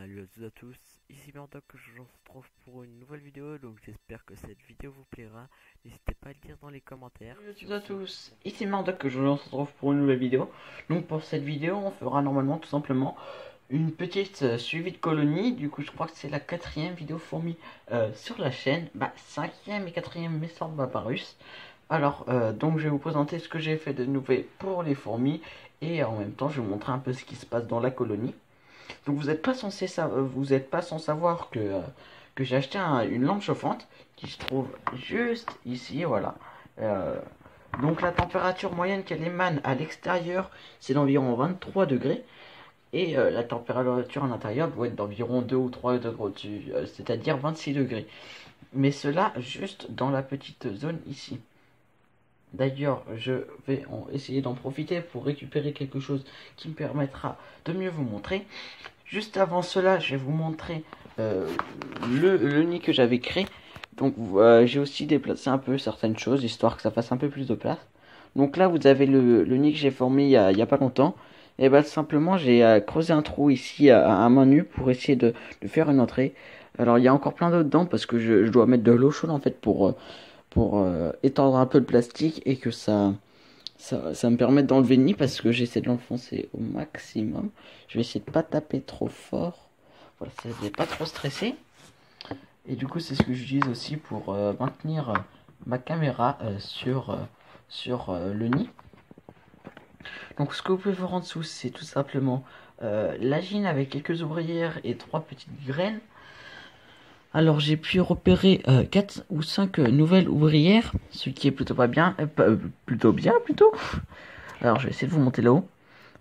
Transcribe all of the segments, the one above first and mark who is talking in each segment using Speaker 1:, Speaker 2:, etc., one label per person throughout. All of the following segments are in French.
Speaker 1: Salut à tous, ici Murdoch, je vous retrouve pour une nouvelle vidéo, donc j'espère que cette vidéo vous plaira. N'hésitez pas à le dire dans les commentaires.
Speaker 2: Salut à tous, ici Murdoch que je vous retrouve pour une nouvelle vidéo. Donc pour cette vidéo on fera normalement tout simplement une petite suivi de colonie. Du coup je crois que c'est la quatrième vidéo fourmi sur la chaîne. Cinquième et quatrième me semble Barbarus. Alors donc je vais vous présenter ce que j'ai fait de nouveau pour les fourmis. Et en même temps je vais vous montrer un peu ce qui se passe dans la colonie. Donc vous n'êtes pas censé sans savoir que j'ai acheté une lampe chauffante qui se trouve juste ici, voilà. Euh, donc la température moyenne qu'elle émane à l'extérieur, c'est d'environ 23 degrés. Et la température à l'intérieur doit être d'environ 2 ou 3 degrés au-dessus, c'est-à-dire 26 degrés. Mais cela juste dans la petite zone ici. D'ailleurs, je vais essayer d'en profiter pour récupérer quelque chose qui me permettra de mieux vous montrer. Juste avant cela, je vais vous montrer le nid que j'avais créé. Donc j'ai aussi déplacé un peu certaines choses, histoire que ça fasse un peu plus de place. Donc là, vous avez le nid que j'ai formé il y a pas longtemps. Et bah simplement, j'ai creusé un trou ici à main nue pour essayer de faire une entrée. Alors il y a encore plein d'autres dedans parce que je dois mettre de l'eau chaude en fait pour étendre un peu le plastique et que ça me permet d'enlever le nid parce que j'essaie de l'enfoncer au maximum. Je vais essayer de pas taper trop fort. Voilà, ça ne pas trop stresser. Et du coup, c'est ce que j'utilise aussi pour maintenir ma caméra sur le nid. Donc, ce que vous pouvez voir en dessous, c'est tout simplement la gine avec quelques ouvrières et 3 petites graines. Alors j'ai pu repérer 4 ou 5 nouvelles ouvrières, ce qui est plutôt pas bien, plutôt bien plutôt. Alors je vais essayer de vous monter là-haut.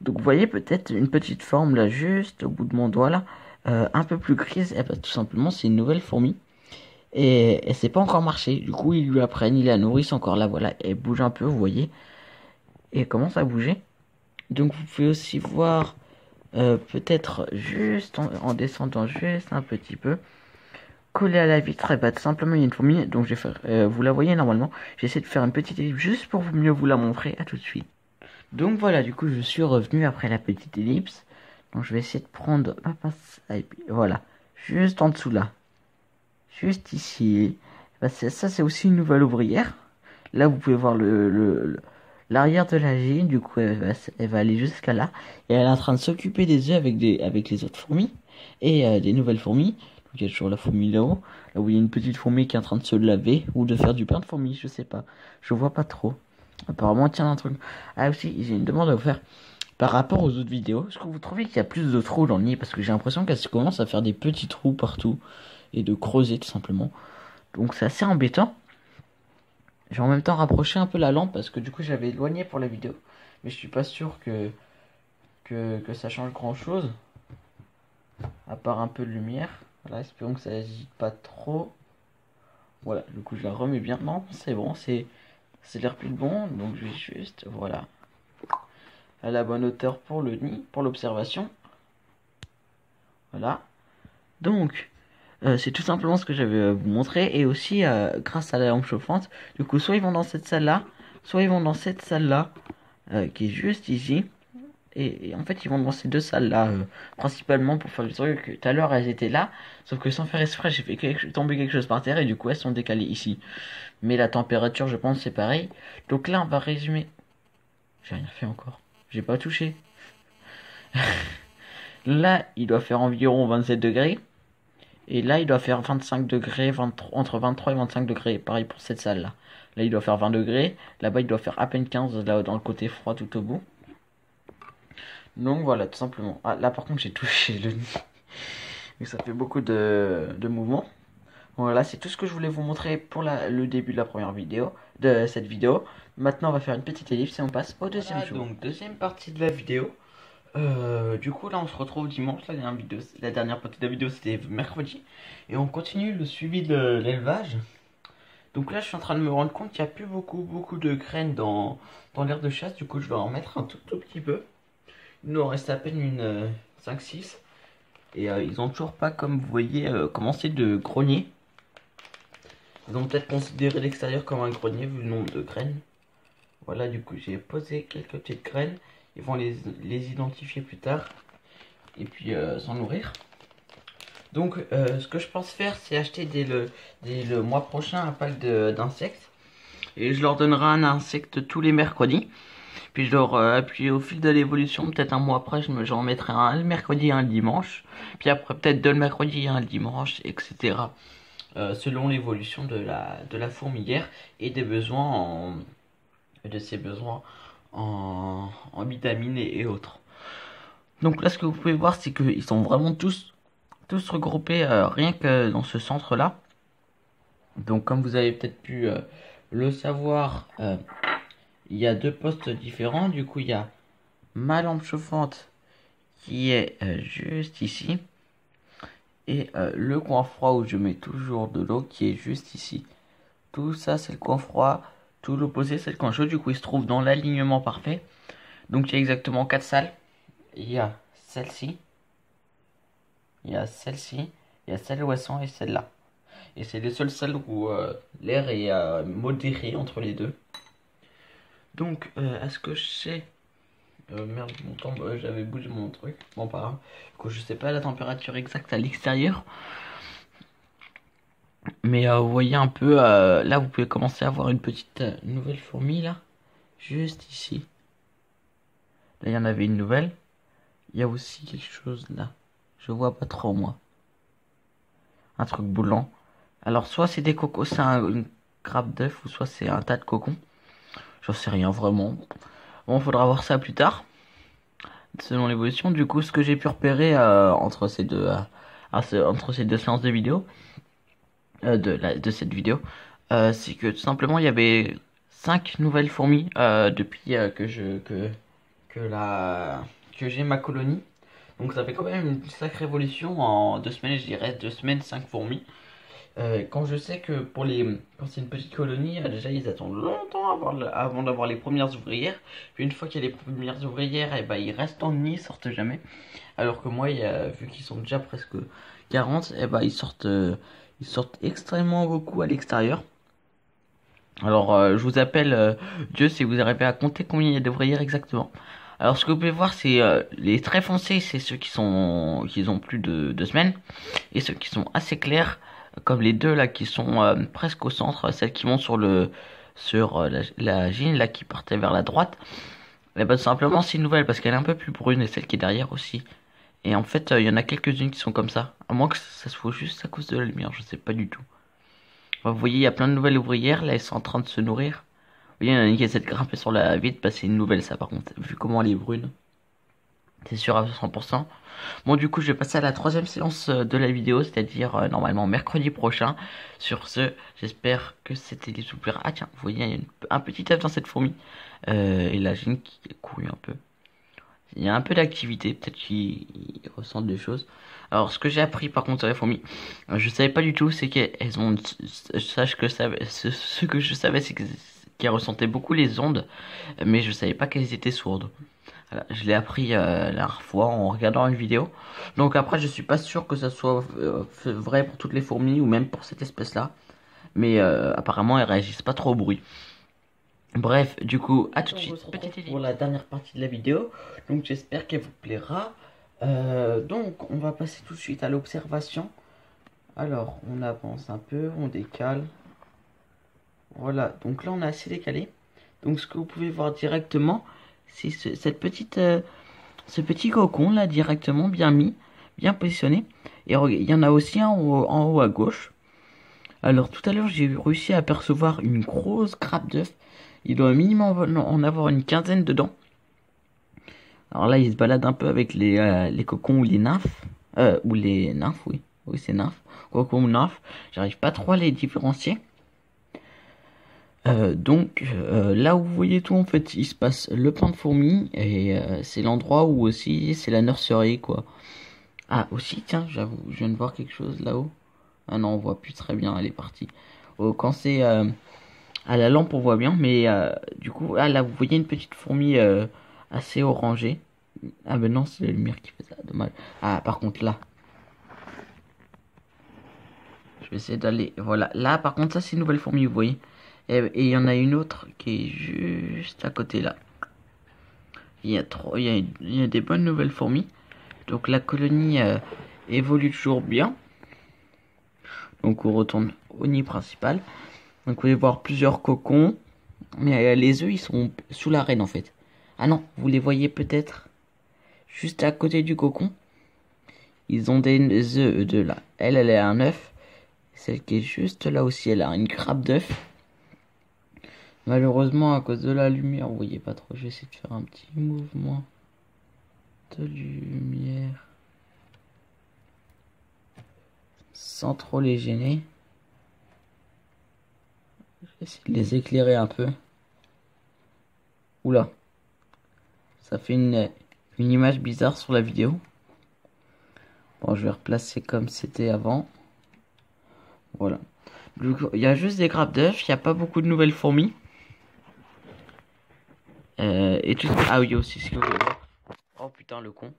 Speaker 2: Donc vous voyez peut-être une petite forme là juste au bout de mon doigt là, un peu plus grise. Et bah, tout simplement c'est une nouvelle fourmi et c'est pas encore marché. Du coup ils lui apprennent, ils la nourrissent encore là, voilà, elle bouge un peu, vous voyez, et elle commence à bouger. Donc vous pouvez aussi voir peut-être juste en descendant juste un petit peu. Collé à la vitre, et bah tout simplement il y a une fourmi, donc je vais faire, vous la voyez normalement, j'essaie de faire une petite ellipse juste pour mieux vous la montrer, à tout de suite. Donc voilà, du coup je suis revenu après la petite ellipse, donc je vais essayer de prendre ma pince, et puis voilà, juste en dessous là, juste ici, bah, ça c'est aussi une nouvelle ouvrière, là vous pouvez voir l'arrière de la gine, du coup elle va aller jusqu'à là, et elle est en train de s'occuper des œufs avec les autres fourmis, et des nouvelles fourmis. Il y a toujours la fourmi là-haut, là où il y a une petite fourmi qui est en train de se laver ou de faire du pain de fourmi, je sais pas. Je vois pas trop. Apparemment, tiens, un truc. Ah, aussi, j'ai une demande à vous faire. Par rapport aux autres vidéos, est-ce que vous trouvez qu'il y a plus de trous dans le nid? Parce que j'ai l'impression qu'elle commence à faire des petits trous partout et de creuser tout simplement. Donc c'est assez embêtant. J'ai en même temps rapproché un peu la lampe parce que du coup j'avais éloigné pour la vidéo. Mais je suis pas sûr que ça change grand chose. À part un peu de lumière. Voilà, espérons que ça n'agite pas trop. Voilà, du coup je la remets bien. Non, c'est bon, c'est l'air plus bon. Donc je vais juste, voilà, à la bonne hauteur pour le nid, pour l'observation. Voilà. Donc, c'est tout simplement ce que j'avais à vous montrer. Et aussi, grâce à la lampe chauffante, du coup, soit ils vont dans cette salle-là, soit ils vont dans cette salle-là, qui est juste ici. Et en fait, ils vont dans ces deux salles-là, principalement pour faire le truc. Tout à l'heure, elles étaient là, sauf que sans faire exprès, j'ai fait tomber quelque chose par terre et du coup, elles sont décalées ici. Mais la température, je pense, c'est pareil. Donc là, on va résumer. J'ai rien fait encore. J'ai pas touché. Là, il doit faire environ 27 degrés. Et là, il doit faire 25 degrés, entre 23 et 25 degrés. Pareil pour cette salle-là. Là, il doit faire 20 degrés. Là-bas, il doit faire à peine 15, là, dans le côté froid tout au bout. Donc voilà, tout simplement. Ah, là par contre j'ai touché le nid. Et ça fait beaucoup de mouvements. Voilà, c'est tout ce que je voulais vous montrer pour le début de la première vidéo, de cette vidéo. Maintenant on va faire une petite ellipse et on passe au deuxième jour. Donc deuxième partie de la vidéo. Du coup là on se retrouve dimanche, la dernière partie de la vidéo c'était mercredi. Et on continue le suivi de l'élevage. Donc là je suis en train de me rendre compte qu'il n'y a plus beaucoup de graines dans l'aire de chasse. Du coup je vais en mettre un tout petit peu. Il nous en reste à peine une 5-6. Et ils ont toujours pas, comme vous voyez, commencé de grogner. Ils ont peut-être considéré l'extérieur comme un grenier vu le nombre de graines. Voilà, du coup j'ai posé quelques petites graines. Ils vont les identifier plus tard. Et puis s'en nourrir. Donc ce que je pense faire, c'est acheter dès le mois prochain un pack d'insectes. Et je leur donnerai un insecte tous les mercredis. Puis je leur puis au fil de l'évolution, peut-être un mois après, j'en mettrai un le mercredi et un le dimanche. Puis après peut-être deux le mercredi et un le dimanche, etc. Selon l'évolution de la fourmilière et des besoins de ses besoins en vitamines et autres. Donc là, ce que vous pouvez voir, c'est qu'ils sont vraiment tous regroupés rien que dans ce centre-là. Donc comme vous avez peut-être pu le savoir, il y a deux postes différents. Du coup, il y a ma lampe chauffante qui est juste ici. Et le coin froid où je mets toujours de l'eau qui est juste ici. Tout ça, c'est le coin froid. Tout l'opposé, c'est le coin chaud. Du coup, il se trouve dans l'alignement parfait. Donc, il y a exactement 4 salles. Il y a celle-ci. Il y a celle-ci. Il y a celle où elles sont et celle-là. Et c'est les seules salles où l'air est modéré entre les deux. Donc, est-ce que je sais... merde, mon temps, j'avais bougé mon truc. Bon, pas grave. Du coup, je sais pas la température exacte à l'extérieur. Mais vous voyez un peu, là vous pouvez commencer à voir une petite nouvelle fourmi là. Juste ici. Là il y en avait une nouvelle. Il y a aussi quelque chose là. Je vois pas trop moi. Un truc boulant. Alors soit c'est des cocos, c'est une grappe d'œuf, ou soit c'est un tas de cocons. J'en sais rien vraiment. Bon, faudra voir ça plus tard. Selon l'évolution. Du coup, ce que j'ai pu repérer entre ces deux séances de vidéo. De cette vidéo, c'est que tout simplement il y avait 5 nouvelles fourmis depuis que j'ai ma colonie. Donc ça fait quand même une sacrée évolution en 2 semaines, je dirais 2 semaines, 5 fourmis. Quand je sais que quand c'est une petite colonie, déjà ils attendent longtemps avant d'avoir les premières ouvrières. Puis une fois qu'il y a les premières ouvrières, et ben, ils restent en nid, ils sortent jamais. Alors que moi, vu qu'ils sont déjà presque 40, et ben, ils sortent extrêmement beaucoup à l'extérieur. Alors je vous appelle Dieu si vous arrivez à compter combien il y a d'ouvrières exactement. Alors ce que vous pouvez voir, c'est les très foncés, c'est ceux qui ont plus de 2 semaines. Et ceux qui sont assez clairs, comme les deux là qui sont presque au centre, celles qui vont sur la gine là qui partait vers la droite. Et bah tout simplement c'est une nouvelle parce qu'elle est un peu plus brune et celle qui est derrière aussi. Et en fait il y en a quelques-unes qui sont comme ça. À moins que ça se fasse juste à cause de la lumière, je sais pas du tout. Vous voyez il y a plein de nouvelles ouvrières, là elles sont en train de se nourrir. Vous voyez il y en a une qui essaie de grimper sur la vitre, bah c'est une nouvelle ça par contre, vu comment elle est brune. C'est sûr à 100%. Bon du coup je vais passer à la troisième séance de la vidéo, c'est-à-dire normalement mercredi prochain. Sur ce, j'espère que cette vidéo vous plaira. Ah tiens, vous voyez il y a un petit œuf dans cette fourmi. Et la gine qui a couru un peu. Il y a un peu d'activité, peut-être qu'ils ressentent des choses. Alors ce que j'ai appris par contre sur les fourmis, je savais pas du tout, c'est qu'elles ont... Ce que je savais c'est qu'elles ressentaient beaucoup les ondes, mais je savais pas qu'elles étaient sourdes. Voilà, je l'ai appris la dernière fois en regardant une vidéo. Donc après, je suis pas sûr que ça soit vrai pour toutes les fourmis ou même pour cette espèce-là. Mais apparemment, elles réagissent pas trop au bruit. Bref, du coup, à tout de suite. Pour la dernière partie de la vidéo. Donc j'espère qu'elle vous plaira. Donc on va passer tout de suite à l'observation. Alors, on avance un peu, on décale. Voilà, donc là on a assez décalé. Donc ce que vous pouvez voir directement, c'est ce petit cocon là directement bien mis, bien positionné. Et il y en a aussi un en haut à gauche. Alors tout à l'heure j'ai réussi à apercevoir une grosse grappe d'œufs. Il doit minimum en avoir une quinzaine dedans. Alors là il se balade un peu avec les cocons ou les nymphes. Ou les nymphes, oui. Oui c'est nymphes. Cocon ou nymphes. J'arrive pas trop à les différencier. Donc là où vous voyez tout en fait il se passe le pain de fourmis et c'est l'endroit où aussi c'est la nurserie quoi. Ah aussi tiens j'avoue je viens de voir quelque chose là-haut. Ah non on voit plus très bien elle est partie. Oh, quand c'est à la lampe on voit bien mais du coup ah là vous voyez une petite fourmi assez orangée. Ah ben non c'est la lumière qui fait ça dommage. Ah par contre là. Je vais essayer d'aller voilà là par contre ça c'est une nouvelle fourmi vous voyez. Et il y en a une autre qui est juste à côté là. Il y a des bonnes nouvelles fourmis. Donc la colonie évolue toujours bien. Donc on retourne au nid principal. Donc vous pouvez voir plusieurs cocons. Mais les œufs ils sont sous la reine en fait. Ah non, vous les voyez peut-être juste à côté du cocon. Ils ont des œufs de là. Elle a un œuf. Celle qui est juste là aussi, elle a une grappe d'œuf. Malheureusement, à cause de la lumière, vous voyez pas trop. Je vais essayer de faire un petit mouvement de lumière sans trop les gêner. Je vais essayer de les éclairer un peu. Oula, ça fait une image bizarre sur la vidéo. Bon, je vais replacer comme c'était avant. Voilà. Il y a juste des grappes d'œufs, il n'y a pas beaucoup de nouvelles fourmis. Et tout... Ah oui, aussi, si vous voulez voir. Oh putain, le con.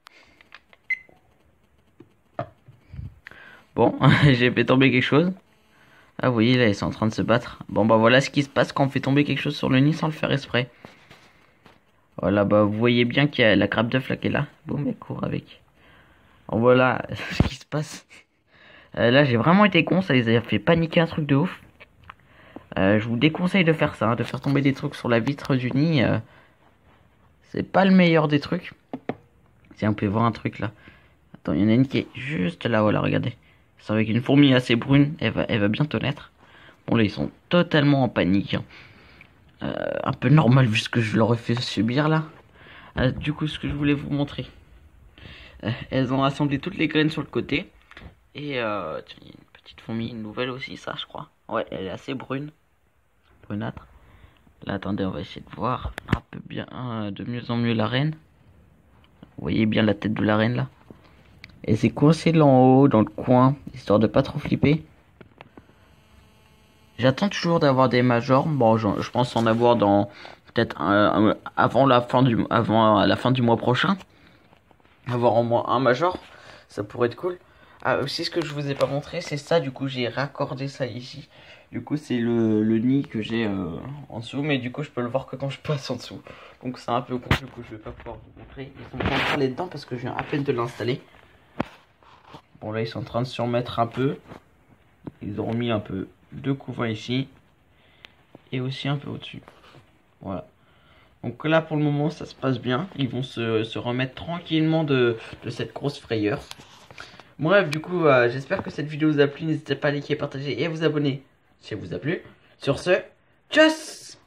Speaker 2: Bon, j'ai fait tomber quelque chose. Ah, vous voyez, là, ils sont en train de se battre. Bon, bah voilà ce qui se passe quand on fait tomber quelque chose sur le nid sans le faire exprès. Voilà, bah vous voyez bien qu'il y a la grappe d'œuf là qui est là. Boum, elle court avec. Bon, voilà ce qui se passe. Là, j'ai vraiment été con, ça les a fait paniquer un truc de ouf. Je vous déconseille de faire ça, hein, de faire tomber des trucs sur la vitre du nid. C'est pas le meilleur des trucs. Tiens, on peut voir un truc là. Attends, il y en a une qui est juste là, voilà, regardez. C'est avec une fourmi assez brune, elle va bientôt naître. Bon, là, ils sont totalement en panique. Hein. Un peu normal vu ce que je leur ai fait subir là. Du coup, ce que je voulais vous montrer. Elles ont rassemblé toutes les graines sur le côté. Et tiens, il y a une petite fourmi, une nouvelle aussi, ça, je crois. Ouais, elle est assez brune. Brunâtre. Là, attendez, on va essayer de voir un peu bien, de mieux en mieux la reine. Vous voyez bien la tête de la reine là. Et c'est coincé là en haut, dans le coin, histoire de pas trop flipper. J'attends toujours d'avoir des majors. Bon, je pense en avoir dans peut-être avant la fin du mois prochain. Avoir au moins un major, ça pourrait être cool. Ah, aussi ce que je vous ai pas montré, c'est ça. Du coup, j'ai raccordé ça ici. Du coup, c'est le nid que j'ai en dessous, mais du coup, je peux le voir que quand je passe en dessous. Donc, c'est un peu con. Du coup, je vais pas pouvoir vous montrer. Ils sont pas encore dedans parce que je viens à peine de l'installer. Bon, là, ils sont en train de se remettre un peu. Ils ont mis un peu de couvain ici et aussi un peu au-dessus. Voilà. Donc là, pour le moment, ça se passe bien. Ils vont se remettre tranquillement de cette grosse frayeur. Bref, du coup, j'espère que cette vidéo vous a plu. N'hésitez pas à liker, partager et à vous abonner si elle vous a plu. Sur ce, tchuss!